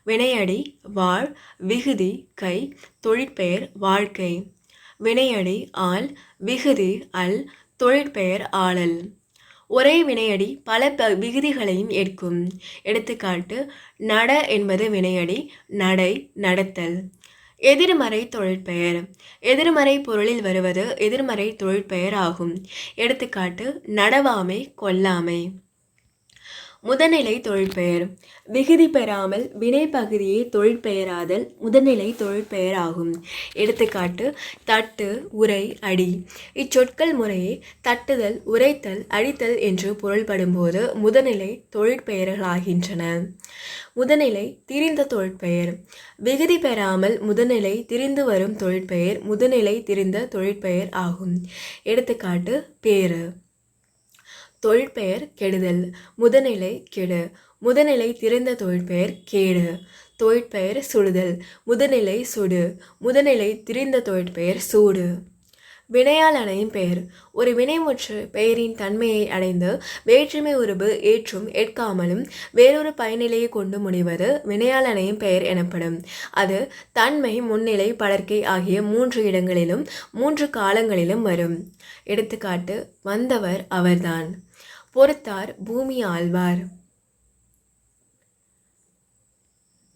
வினையடி வாழ் விகுதி கை தொழிற்பெயர் வாழ்க்கை. வினையடி ஆள் விகுதி அல் தொழிற்பெயர் ஆளல். ஒரே வினையடி பல விகுதிகளையும் ஏற்கும். எடுத்துக்காட்டு நட என்பது வினையடி நடை நடத்தல். எதிர்மறை தொழிற்பெயர். எதிர்மறை பொருளில் வருவது எதிர்மறை தொழிற்பெயர் ஆகும். எடுத்துக்காட்டு நடவாமை கொல்லாமை. முதல்நிலை தொழிற்பெயர். விகுதி பெறாமல் வினை பகுதியே தொழிற்பெயராதல் முதல்நிலை தொழிற்பெயர் ஆகும். எடுத்துக்காட்டு தட்டு உரை அடி. இச்சொற்கள் முறையே தட்டுதல் உரைத்தல் அடித்தல் என்று பொருள்படும்போது முதல்நிலை தொழிற்பெயர்களாகின்றன. முதல்நிலை திரிந்த தொழிற்பெயர். விகுதி பெறாமல் முதல்நிலை திரிந்து வரும் தொழிற்பெயர் முதல்நிலை திரிந்த தொழிற்பெயர் ஆகும். எடுத்துக்காட்டு பேறு. தொழிற்பெயர் கெடுதல். முதல்நிலை கெடு. முதல்நிலை திரிந்த தொழிற்பெயர் கேடு. தொழிற்பெயர் சுடுதல். முதல்நிலை சுடு. முதல்நிலை திரிந்த தொழிற்பெயர் சூடு. வினையால் அணையும் பெயர். ஒரு வினைமுற்று பெயரின் தன்மையை அடைந்து வேற்றுமை உருபு ஏற்றும் ஏற்காமலும் வேறொரு பயனிலையை கொண்டு முடிவது வினையால் அணையும் பெயர் எனப்படும். அது தன்மை, முன்னிலை, படர்க்கை ஆகிய 3 இடங்களிலும் 3 காலங்களிலும் வரும். எடுத்துக்காட்டு: வந்தவர் அவர்தான். பொறுத்தார் பூமி ஆள்வார்.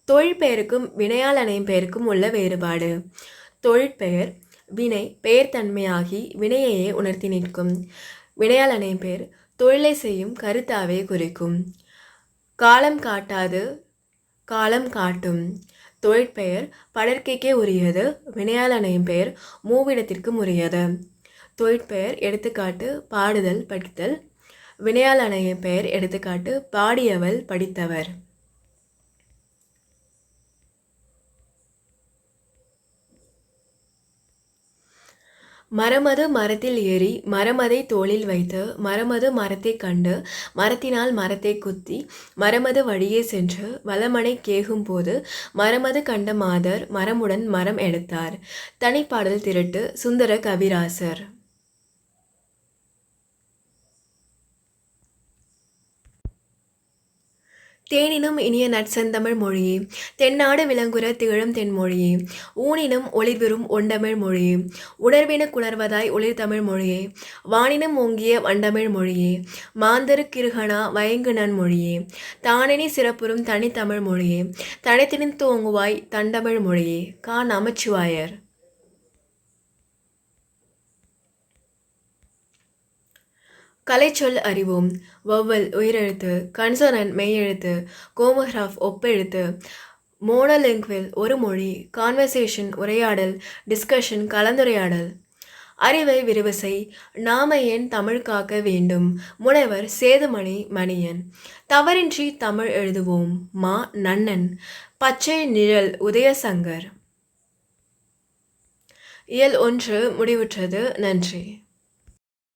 தொழிற்பெயருக்கும் வினையால் அணையும் பெயருக்கும் உள்ள வேறுபாடு. தொழிற்பெயர் வினை பெயர் தன்மையாகி வினையையே உணர்த்தி நிற்கும். வினையால் அணையும் பெயர் தொழிலை செய்யும் கருத்தாவே குறிக்கும். காலம் காட்டாது காலம் காட்டும். தொழிற்பெயர் படர்க்கைக்கே உரியது. வினையால் அணையும் பெயர் மூவிடத்திற்கும் உரியது. தொழிற்பெயர் எடுத்துக்காட்டு: பாடுதல், படித்தல். வினையால் அணையும் பெயர் எடுத்துக்காட்டு: பாடியவள், படித்தவர். மரமது மரத்தில் ஏறி மரமதை தோளில் வைத்து மரமது மரத்தை கண்டு மரத்தினால் மரத்தை குத்தி மரமது வழியே சென்று வளமனை கேகும் போது மரமது கண்ட மாதர் மரமுடன் மரம் எடுத்தார். தனிப்பாடல் திரட்டு சுந்தர கவிராசர். தேனினும் இனிய நற்செந்தமிழ் மொழியே, தென்னாடு விளங்குற திகழும் தென்மொழியே, ஊனினும் ஒளிர்விரும் ஒண்டமிழ் மொழியே, உணர்வின குணர்வதாய் ஒளிர்தமிழ் மொழியே, வானினும் ஓங்கிய வண்டமிழ் மொழியே, மாந்தரு கிருகணா வயங்கு நன்மொழியே, தானெனி சிறப்புறும் தனித்தமிழ் மொழியே, தனித்தினித்து ஓங்குவாய் தண்டமிழ் மொழியே. கா. நமச்சிவாயர். கலைச்சொல் அறிவோம். வௌவல் உயிரெழுத்து, கன்சோனன்ட் மெய்யெழுத்து, கோமோகிராஃப் ஒப்பெழுத்து, மோனோலிங்குவல் ஒரு மொழி, கான்வர்சேஷன் உரையாடல், டிஸ்கஷன் கலந்துரையாடல். அறிவை விரிவு செய். நாம ஏன் தமிழ் காக்க வேண்டும். முனைவர் சேதுமணி மணியன். தவறின்றி தமிழ் எழுதுவோம். மா. நன்னன். பச்சை நிழல் உதயசங்கர். இயல் 1 முடிவுற்றது. நன்றி.